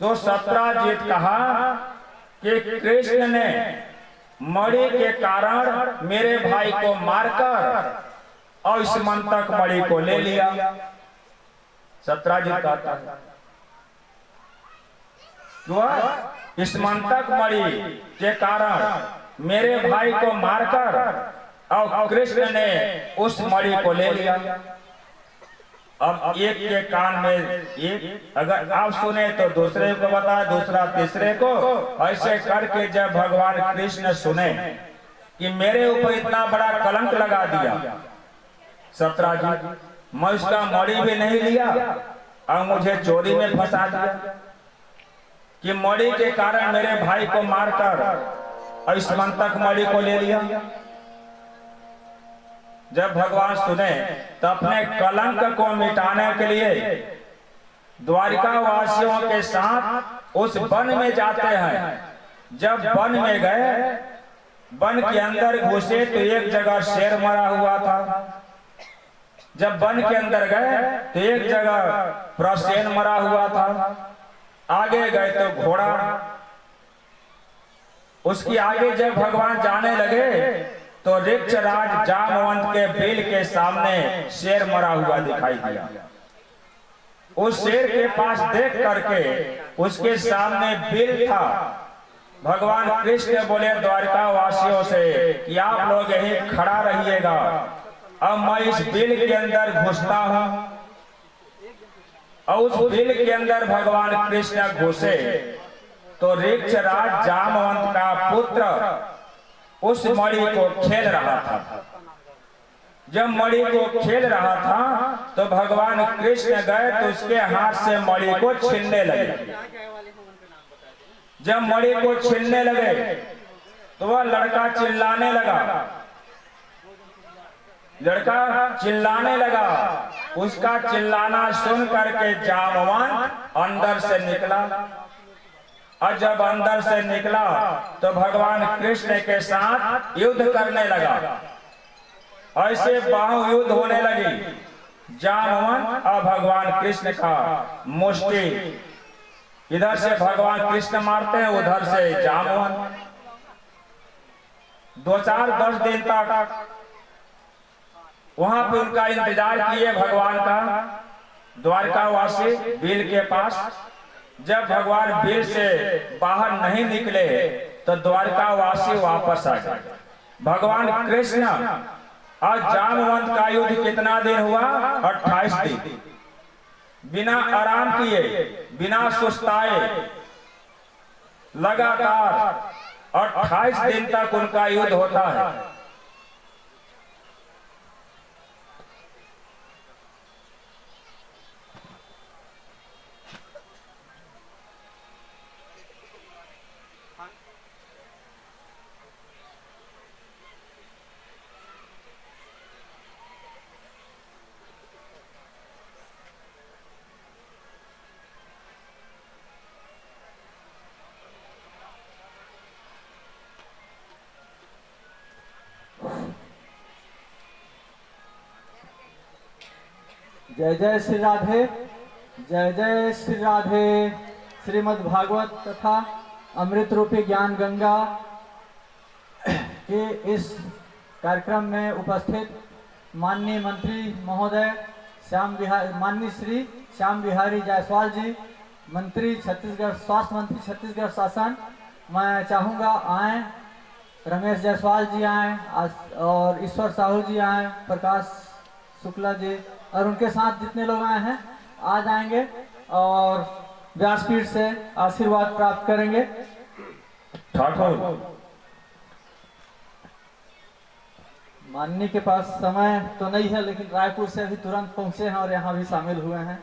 तो सत्राजित कहा कि कृष्ण ने मणि के कारण मेरे भाई को मारकर और इस मंतक मणि को ले लिया। सत्राजित कहता है इस मंतक मणि के कारण मेरे भाई को मारकर और कृष्ण ने उस मणि को ले लिया। अब एक के कान में एक, अगर आप सुने तो दूसरे को बताए, दूसरा तीसरे को, ऐसे करके जब भगवान कृष्ण सुने कि मेरे ऊपर इतना बड़ा कलंक लगा दिया सत्राजित, मैं उसका मणि भी नहीं लिया और मुझे चोरी में फंसा दिया कि मणि के कारण मेरे भाई को मारकर और इस मंतक मणि को ले लिया। जब भगवान सुने तो अपने कलंक को मिटाने के लिए द्वारिका वासियों के साथ उस वन में जाते हैं। जब वन में गए, वन के अंदर घुसे तो एक जगह शेर मरा हुआ था। जब वन के अंदर गए तो एक जगह प्रसेन मरा हुआ था। आगे गए तो घोड़ा। उसकी आगे जब भगवान जाने लगे तो ऋक्षराज जामवंत के बिल के सामने शेर मरा हुआ दिखाई दिया। उस शेर के पास देख करके उसके सामने बिल था। भगवान कृष्ण बोले द्वारिका वासियों से कि आप लोग यहीं खड़ा रहिएगा, अब मैं इस बिल के अंदर घुसता हूं। और उस बिल के अंदर भगवान कृष्ण घुसे तो ऋक्षराज जामवंत का पुत्र उस मणि को खेल रहा था। जब मणि को खेल रहा था तो भगवान कृष्ण गए तो उसके हाथ से मणि को छीनने लगे। जब मणि को छीनने लगे तो वह लड़का चिल्लाने लगा। लड़का चिल्लाने लगा। उसका चिल्लाना सुन करके जामवंत अंदर से निकला। और जब अंदर से निकला तो भगवान कृष्ण के साथ युद्ध करने लगा। ऐसे बाहु युद्ध होने लगी। जामवंत और भगवान कृष्ण का मुष्टि, इधर से भगवान कृष्ण मारते हैं, उधर से जामवंत। 10 दिन तक वहां पे उनका इंतजार किए भगवान का द्वारकावासी बिल के पास। जब भगवान बिल से बाहर नहीं निकले तो द्वारकावासी वापस आ गए। भगवान कृष्ण और जामवंत का युद्ध कितना दिन हुआ? 28 दिन। बिना आराम किए, बिना सुस्ताए, लगातार 28 दिन तक उनका युद्ध होता है। जय जय श्री राधे, जय जय श्री राधे। श्रीमद् भागवत तथा अमृत रूपी ज्ञान गंगा के इस कार्यक्रम में उपस्थित माननीय मंत्री महोदय माननीय श्री श्याम बिहारी जायसवाल जी, मंत्री छत्तीसगढ़, स्वास्थ्य मंत्री छत्तीसगढ़ शासन, मैं चाहूँगा आए, रमेश जायसवाल जी आए और ईश्वर साहू जी आए, प्रकाश शुक्ला जी और उनके साथ जितने लोग आए हैं आ जाएंगे और व्यासपीठ से आशीर्वाद प्राप्त करेंगे। ठाकुर माननी के पास समय तो नहीं है, लेकिन रायपुर से अभी तुरंत पहुंचे हैं और यहाँ भी शामिल हुए हैं।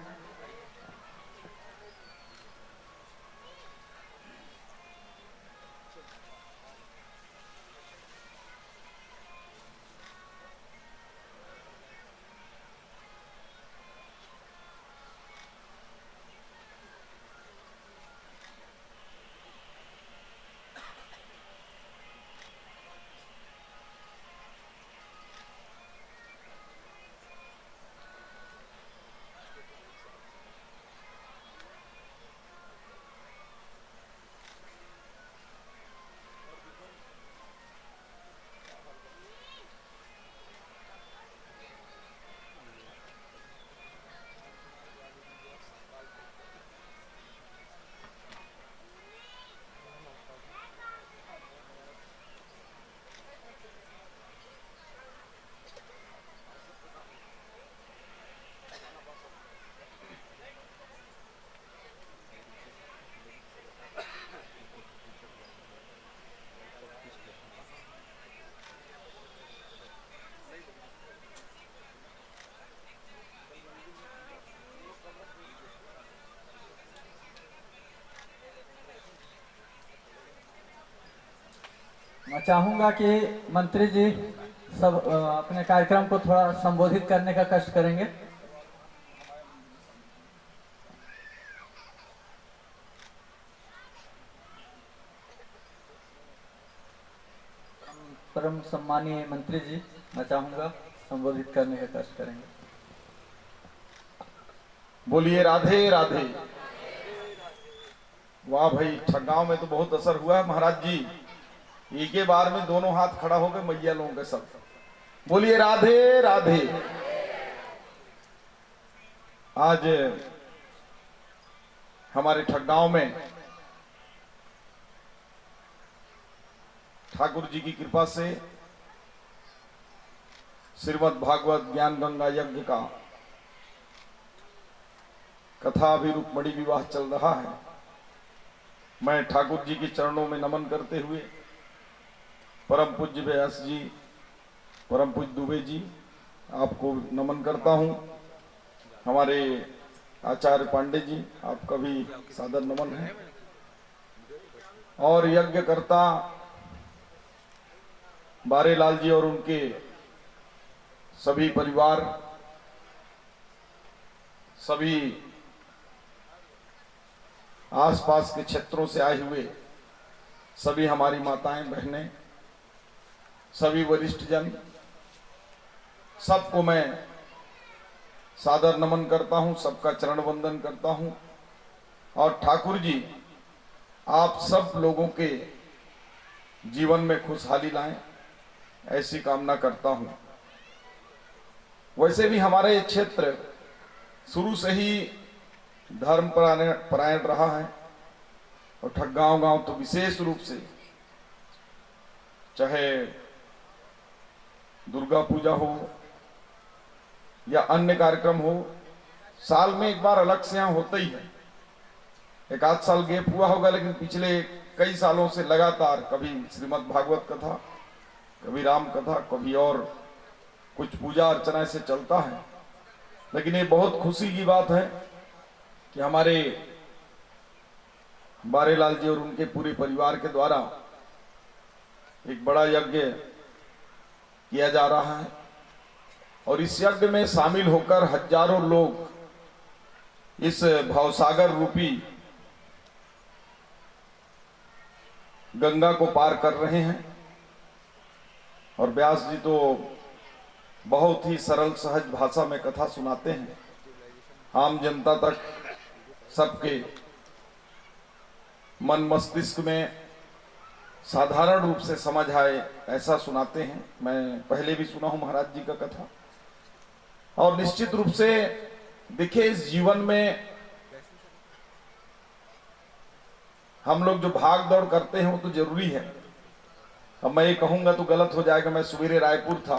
मैं चाहूंगा कि मंत्री जी सब अपने कार्यक्रम को थोड़ा संबोधित करने का कष्ट करेंगे। परम सम्मानीय मंत्री जी, मैं चाहूंगा संबोधित करने का कष्ट करेंगे। बोलिए राधे राधे। वाह भाई, ठगांव में तो बहुत असर हुआ है महाराज जी। एक ही बार में दोनों हाथ खड़ा हो गए मैया लोगों के सब। बोलिए राधे राधे। आज हमारे ठगांव में ठाकुर जी की कृपा से श्रीमद् भागवत ज्ञान गंगा यज्ञ का कथा भी रुक्मणी विवाह चल रहा है। मैं ठाकुर जी के चरणों में नमन करते हुए परम पूज्य व्यास जी, परम पूज्य दुबे जी, आपको नमन करता हूं। हमारे आचार्य पांडे जी, आपका भी सादर नमन है। और यज्ञकर्ता बारेलाल जी और उनके सभी परिवार, सभी आसपास के क्षेत्रों से आए हुए सभी हमारी माताएं बहनें, सभी वरिष्ठ जन, सबको मैं सादर नमन करता हूं, सबका चरण वंदन करता हूं। और ठाकुर जी आप सब लोगों के जीवन में खुशहाली लाएं, ऐसी कामना करता हूं। वैसे भी हमारे क्षेत्र शुरू से ही धर्म परायण रहा है और ठगांव गांव तो विशेष रूप से, चाहे दुर्गा पूजा हो या अन्य कार्यक्रम हो, साल में एक बार अलग से यहां होता ही है। एक आध साल गैप हुआ होगा, लेकिन पिछले कई सालों से लगातार कभी श्रीमद् भागवत कथा, कभी राम कथा, कभी और कुछ पूजा अर्चना से चलता है। लेकिन ये बहुत खुशी की बात है कि हमारे बारेलाल जी और उनके पूरे परिवार के द्वारा एक बड़ा यज्ञ किया जा रहा है और इस यज्ञ में शामिल होकर हजारों लोग इस भवसागर रूपी गंगा को पार कर रहे हैं। और व्यास जी तो बहुत ही सरल सहज भाषा में कथा सुनाते हैं, आम जनता तक सबके मन मस्तिष्क में साधारण रूप से समझ आए ऐसा सुनाते हैं। मैं पहले भी सुना हूं महाराज जी का कथा। और निश्चित रूप से देखिए, इस जीवन में हम लोग जो भाग दौड़ करते हैं वो तो जरूरी है। अब मैं ये कहूंगा तो गलत हो जाएगा। मैं सवेरे रायपुर था,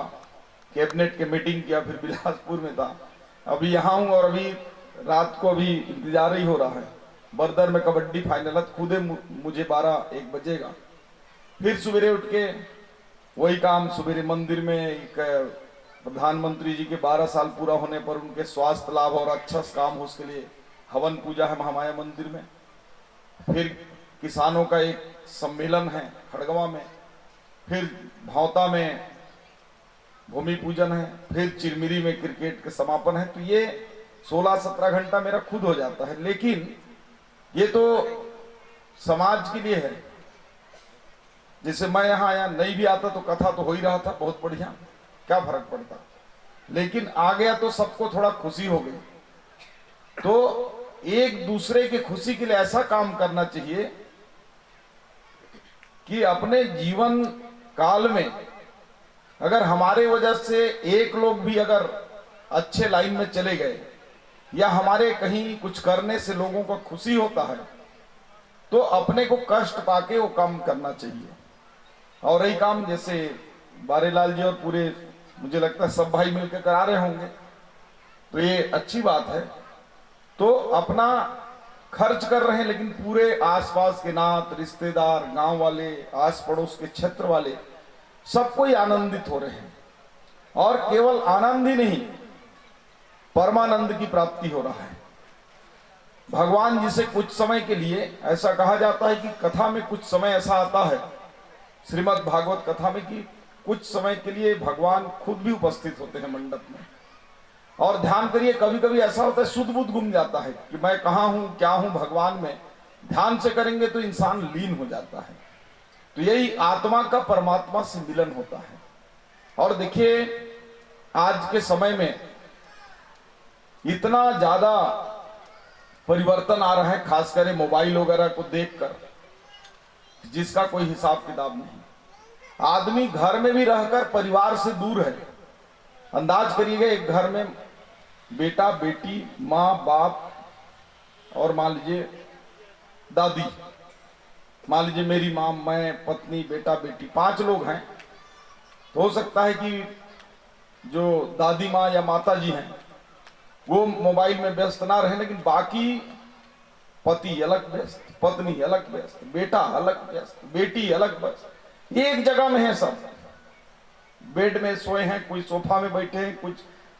कैबिनेट के मीटिंग किया, फिर बिलासपुर में था, अभी यहाँ हूँ और अभी रात को अभी इंतजार ही हो रहा है। बर्दर में कबड्डी फाइनल है, खुदे मुझे 12-1 बजेगा। फिर सवेरे उठ के वही काम, सवेरे मंदिर में एक प्रधानमंत्री जी के 12 साल पूरा होने पर उनके स्वास्थ्य लाभ और अच्छा काम हो, उसके लिए हवन पूजा है महामाया मंदिर में। फिर किसानों का एक सम्मेलन है खड़गवा में, फिर भौता में भूमि पूजन है, फिर चिरमिरी में क्रिकेट के समापन है। तो ये 16-17 घंटा मेरा खुद हो जाता है। लेकिन ये तो समाज के लिए है। जैसे मैं यहाँ आया, नहीं भी आता तो कथा तो हो ही रहा था, बहुत बढ़िया, क्या फर्क पड़ता। लेकिन आ गया तो सबको थोड़ा खुशी हो गई। तो एक दूसरे की खुशी के लिए ऐसा काम करना चाहिए कि अपने जीवन काल में अगर हमारे वजह से एक लोग भी अगर अच्छे लाइन में चले गए या हमारे कहीं कुछ करने से लोगों को खुशी होता है, तो अपने को कष्ट पाके वो काम करना चाहिए। और यही काम जैसे बारेलाल जी और पूरे, मुझे लगता है सब भाई मिलकर करा रहे होंगे, तो ये अच्छी बात है। तो अपना खर्च कर रहे हैं, लेकिन पूरे आसपास के नात, रिश्तेदार, गांव वाले, आस पड़ोस के क्षेत्र वाले सब कोई आनंदित हो रहे हैं। और केवल आनंद ही नहीं, परमानंद की प्राप्ति हो रहा है। भगवान जी से कुछ समय के लिए, ऐसा कहा जाता है कि कथा में कुछ समय ऐसा आता है श्रीमद् भागवत कथा में कि कुछ समय के लिए भगवान खुद भी उपस्थित होते हैं मंडप में। और ध्यान करिए, कभी कभी ऐसा होता है सुध बुध गुम जाता है कि मैं कहाँ हूं क्या हूं भगवान में। ध्यान से करेंगे तो इंसान लीन हो जाता है। तो यही आत्मा का परमात्मा से मिलन होता है। और देखिए आज के समय में इतना ज्यादा परिवर्तन आ रहा है, खास करके मोबाइल वगैरह को देखकर, जिसका कोई हिसाब किताब नहीं। आदमी घर में भी रहकर परिवार से दूर है। अंदाज करिएगा, एक घर में बेटा बेटी, माँ बाप और मान लीजिए दादी, मान लीजिए मेरी माँ, मैं, पत्नी, बेटा बेटी, 5 लोग हैं। तो हो सकता है कि जो दादी माँ या माता जी हैं वो मोबाइल में व्यस्त ना रहे, लेकिन बाकी पति अलग व्यस्त, पत्नी अलग व्यस्त, बेटा अलग व्यस्त, बेटी अलग व्यस्त, एक जगह में है सब। बेड में सोए हैं, कोई सोफा में बैठे हैं, कुछ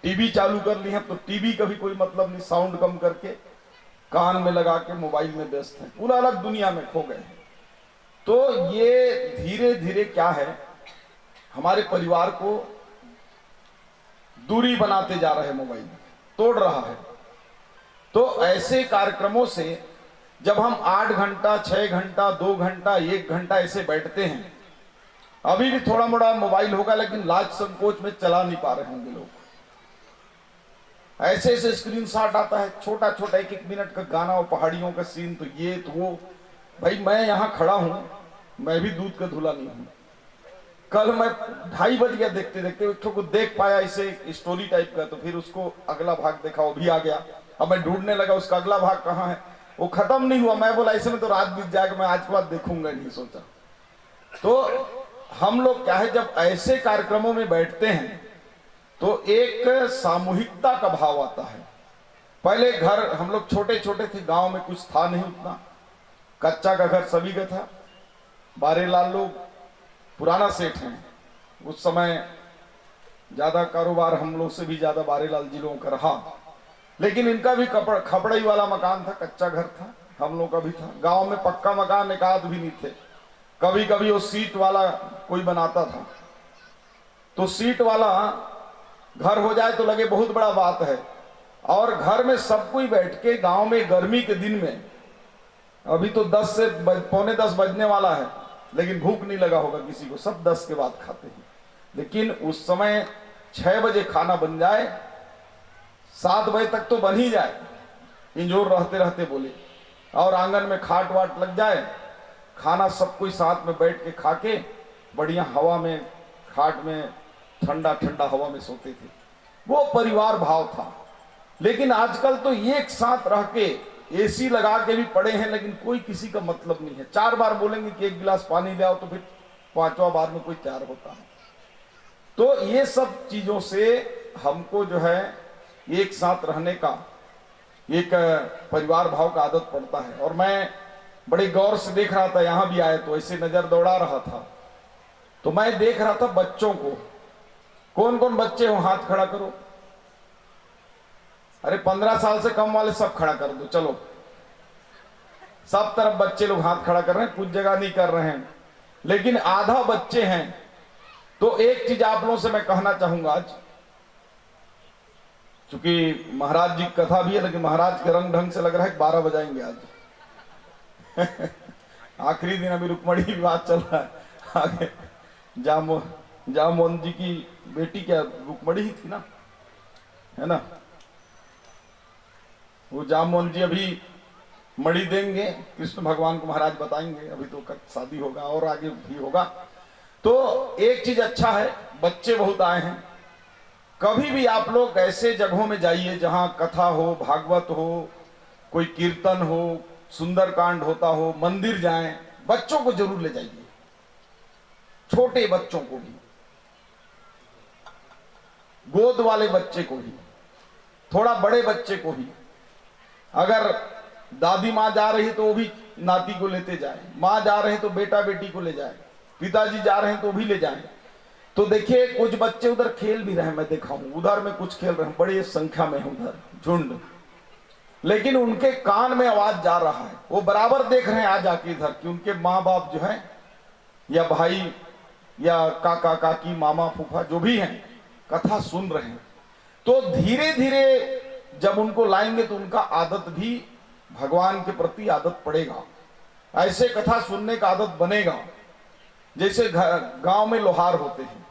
टीवी चालू कर ली है, तो टीवी का भी कोई मतलब नहीं, साउंड कम करके कान में लगा के मोबाइल में व्यस्त हैं, पूरा अलग दुनिया में खो गए हैं। तो ये धीरे धीरे क्या है, हमारे परिवार को दूरी बनाते जा रहे हैं, मोबाइल तोड़ रहा है। तो ऐसे कार्यक्रमों से जब हम 8 घंटा, 6 घंटा, 2 घंटा, 1 घंटा ऐसे बैठते हैं, अभी भी थोड़ा मोड़ा मोबाइल होगा लेकिन लाज संकोच में चला नहीं पा रहे होंगे लोग। ऐसे ऐसे स्क्रीन शॉट आता है, छोटा छोटा 1-1 मिनट का गाना और पहाड़ियों का सीन, तो ये तो वो। भाई मैं यहां खड़ा हूं, मैं भी दूध का धुला नहीं हूं। कल मैं 2:30 बज गया देखते देखते, एक को देख पाया इसे स्टोरी टाइप का, तो फिर उसको अगला भाग देखा, वो भी आ गया। अब मैं ढूंढने लगा उसका अगला भाग कहाँ है, वो खत्म नहीं हुआ। मैं बोला ऐसे में तो रात बीत जाएगा, मैं आज के बाद देखूंगा नहीं, सोचा। तो हम लोग क्या है, जब ऐसे कार्यक्रमों में बैठते हैं तो एक सामूहिकता का भाव आता है। पहले घर हम लोग छोटे छोटे थे, गांव में कुछ था नहीं उतना, कच्चा का घर सभी का था। बारेलाल लोग पुराना सेठ हैं, उस समय ज्यादा कारोबार हम लोग से भी ज्यादा बारेलाल जी लोगों का रहा, लेकिन इनका भी खपड़ई वाला मकान था, कच्चा घर था, हम लोग का भी था। गांव में पक्का मकान एक आध भी नहीं थे। कभी कभी वो सीट वाला कोई बनाता था, तो सीट वाला घर हो जाए तो लगे बहुत बड़ा बात है। और घर में सब कोई बैठ के, गांव में गर्मी के दिन में, अभी तो 10 से पौने 10 बजने वाला है, लेकिन भूख नहीं लगा होगा किसी को, सब 10 के बाद खाते हैं। लेकिन उस समय 6 बजे खाना बन जाए, 7 बजे तक तो बन ही जाए, इंजोर रहते रहते बोले, और आंगन में खाट वाट लग जाए, खाना सब कोई साथ में बैठ के खा के बढ़िया हवा में, खाट में ठंडा ठंडा हवा में सोते थे। वो परिवार भाव था। लेकिन आजकल तो एक साथ रह के एसी लगा के भी पड़े हैं, लेकिन कोई किसी का मतलब नहीं है। 4 बार बोलेंगे कि 1 गिलास पानी ले आओ, तो फिर 5वां बार में कोई तैयार होता है। तो ये सब चीजों से हमको जो है एक साथ रहने का एक परिवार भाव का आदत पड़ता है। और मैं बड़े गौर से देख रहा था, यहां भी आए तो ऐसे नजर दौड़ा रहा था, तो मैं देख रहा था बच्चों को। कौन कौन बच्चे हो, हाथ खड़ा करो। अरे 15 साल से कम वाले सब खड़ा कर दो, चलो। सब तरफ बच्चे लोग हाथ खड़ा कर रहे हैं, कुछ जगह नहीं कर रहे हैं, लेकिन आधा बच्चे हैं। तो एक चीज आप लोगों से मैं कहना चाहूंगा आज, चूंकि महाराज जी की कथा भी है, लेकिन महाराज के रंग ढंग से लग रहा है 12 बजाएंगे आज। आखिरी दिन अभी रुक्मणी की बात चल रहा है। आगे जामोहन जी की बेटी क्या रुक्मणी ही थी ना, है ना। वो जामोहन जी अभी मणि देंगे, कृष्ण भगवान को महाराज बताएंगे, अभी तो शादी होगा और आगे भी होगा। तो एक चीज अच्छा है, बच्चे बहुत आए हैं। कभी भी आप लोग ऐसे जगहों में जाइए जहां कथा हो, भागवत हो, कोई कीर्तन हो, सुंदरकांड होता हो, मंदिर जाएं, बच्चों को जरूर ले जाइए, छोटे बच्चों को भी, गोद वाले बच्चे को भी, थोड़ा बड़े बच्चे को भी। अगर दादी माँ जा रही तो वो भी नाती को लेते जाए, माँ जा रहे तो बेटा बेटी को ले जाए, पिताजी जा रहे हैं तो भी ले जाएं। तो देखिए कुछ बच्चे उधर खेल भी रहे हैं, मैं देखा हूं, उधर में कुछ खेल रहे हैं, बड़ी संख्या में है उधर झुंड, लेकिन उनके कान में आवाज जा रहा है, वो बराबर देख रहे हैं आ जाके इधर कि उनके माँ बाप जो है या भाई या काका काकी मामा फूफा जो भी हैं कथा सुन रहे हैं, तो धीरे धीरे जब उनको लाएंगे तो उनका आदत भी भगवान के प्रति आदत पड़ेगा, ऐसे कथा सुनने का आदत बनेगा। जैसे गांव में लोहार होते हैं,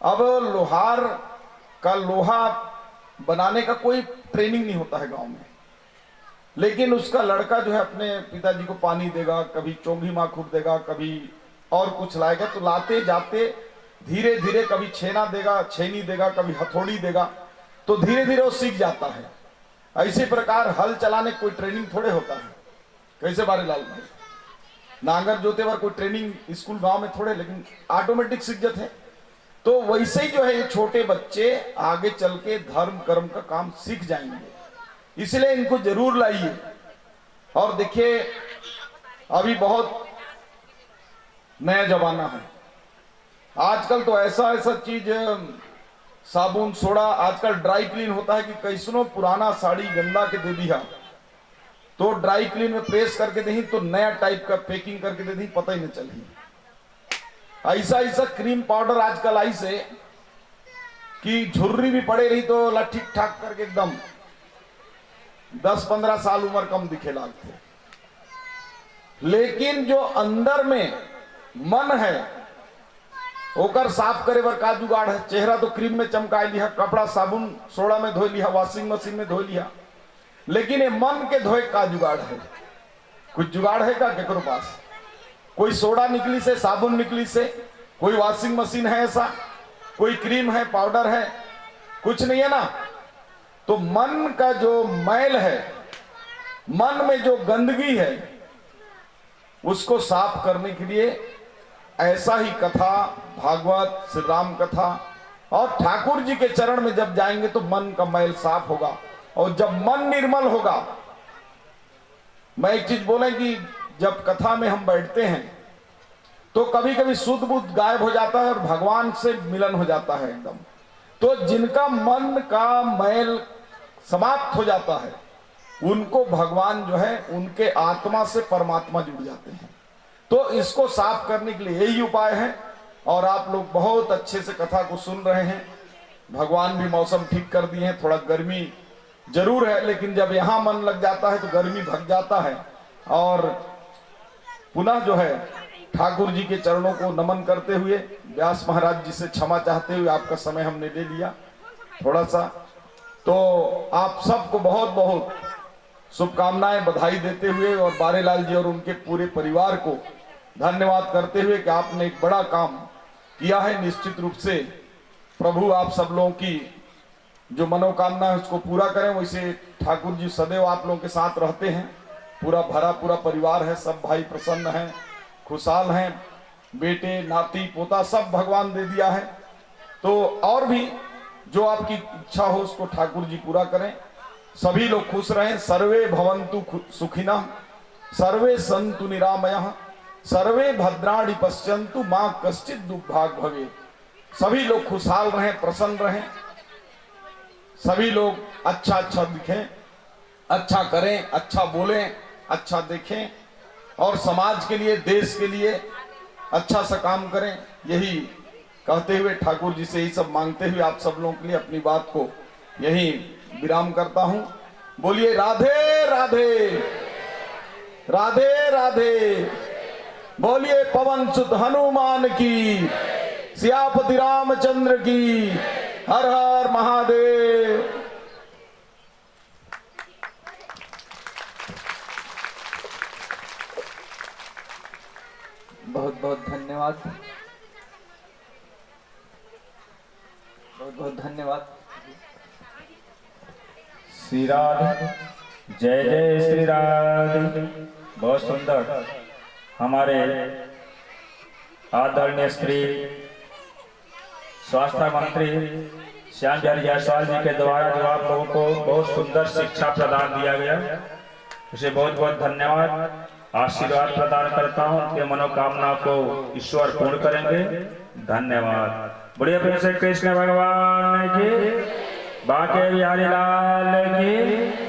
अब लोहार का लोहा बनाने का कोई ट्रेनिंग नहीं होता है गांव में, लेकिन उसका लड़का जो है अपने पिताजी को पानी देगा, कभी चोंगी माखूट देगा, कभी और कुछ लाएगा, तो लाते जाते धीरे धीरे कभी छेना देगा, छेनी देगा, कभी हथौड़ी देगा, तो धीरे धीरे वो सीख जाता है। ऐसे प्रकार हल चलाने कोई ट्रेनिंग थोड़े होता है, कैसे बारीलाल भाई नांगर जोते बार कोई ट्रेनिंग स्कूल गांव में थोड़े, लेकिन ऑटोमेटिक सीख जाते हैं। तो वैसे ही जो है ये छोटे बच्चे आगे चल के धर्म कर्म का काम सीख जाएंगे, इसलिए इनको जरूर लाइए। और देखिए अभी बहुत नया जमाना है, आजकल तो ऐसा ऐसा चीज साबुन सोडा, आजकल ड्राई क्लीन होता है कि कैसनो पुराना साड़ी गंदा के दे दिया तो ड्राई क्लीन में प्रेस करके दे तो नया टाइप का पैकिंग करके दे दी, पता ही नहीं चली। ऐसा ऐसा क्रीम पाउडर आजकल आई से कि झुर्री भी पड़े रही तो ला ठीक ठाक करके एकदम 10-15 साल उम्र कम दिखे लागते, लेकिन जो अंदर में मन है ओकर साफ करे बर का जुगाड़ है। चेहरा तो क्रीम में चमका लिया, कपड़ा साबुन सोडा में धो लिया, वॉशिंग मशीन में धो लिया, लेकिन ये मन के धोए का जुगाड़ है? कुछ जुगाड़ है का केकरो पास? कोई सोडा निकली से, साबुन निकली से, कोई वॉशिंग मशीन है ऐसा, कोई क्रीम है, पाउडर है, कुछ नहीं है ना। तो मन का जो मैल है, मन में जो गंदगी है, उसको साफ करने के लिए ऐसा ही कथा, भागवत, श्री राम कथा और ठाकुर जी के चरण में जब जाएंगे तो मन का मैल साफ होगा। और जब मन निर्मल होगा, मैं एक चीज बोले कि जब कथा में हम बैठते हैं तो कभी कभी शुद्ध बुद्ध गायब हो जाता है और भगवान से मिलन हो जाता है एकदम। तो जिनका मन का मैल समाप्त हो जाता है उनको भगवान जो है उनके आत्मा से परमात्मा जुड़ जाते हैं। तो इसको साफ करने के लिए यही उपाय है। और आप लोग बहुत अच्छे से कथा को सुन रहे हैं। भगवान भी मौसम ठीक कर दिए हैं, थोड़ा गर्मी जरूर है, लेकिन जब यहाँ मन लग जाता है तो गर्मी भग जाता है। और पुनः जो है ठाकुर जी के चरणों को नमन करते हुए, व्यास महाराज जी से क्षमा चाहते हुए आपका समय हमने ले लिया थोड़ा सा, तो आप सबको बहुत बहुत शुभकामनाएं, बधाई देते हुए और बारेलाल जी और उनके पूरे परिवार को धन्यवाद करते हुए कि आपने एक बड़ा काम किया है। निश्चित रूप से प्रभु आप सब लोगों की जो मनोकामना है उसको पूरा करें। वैसे ठाकुर जी सदैव आप लोगों के साथ रहते हैं, पूरा भरा पूरा परिवार है, सब भाई प्रसन्न हैं, खुशहाल हैं, बेटे नाती पोता सब भगवान दे दिया है। तो और भी जो आपकी इच्छा हो उसको ठाकुर जी पूरा करें, सभी लोग खुश रहें। सर्वे भवन्तु सुखिनः, सर्वे सन्तु निरामयः, सर्वे भद्राणि पश्यन्तु मां कश्चित् दुर्भाग् भवेत्। सभी लोग खुशहाल रहें, प्रसन्न रहें, सभी लोग अच्छा अच्छा दिखें, अच्छा करें, अच्छा बोलें, अच्छा देखें और समाज के लिए, देश के लिए अच्छा सा काम करें। यही कहते हुए ठाकुर जी से यही सब मांगते हुए आप सब लोगों के लिए अपनी बात को यही विराम करता हूं। बोलिए राधे राधे, राधे राधे। बोलिए पवन सुत हनुमान की, सियापति रामचंद्र की, हर हर महादेव। बहुत बहुत धन्यवाद, बहुत बहुत धन्यवाद। श्री राधे, जय जय श्री राधे। बहुत सुंदर हमारे आदरणीय श्री स्वास्थ्य मंत्री श्याम बिहारी जायसवाल जी के द्वारा जो आप लोगों को बहुत सुंदर शिक्षा प्रदान दिया गया, उसे बहुत बहुत धन्यवाद, आशीर्वाद प्रदान करता हूँ। उनके मनोकामना को ईश्वर पूर्ण करेंगे। धन्यवाद। बढ़िया प्रेम से कृष्ण भगवान की, बाके बिहारी लाल की।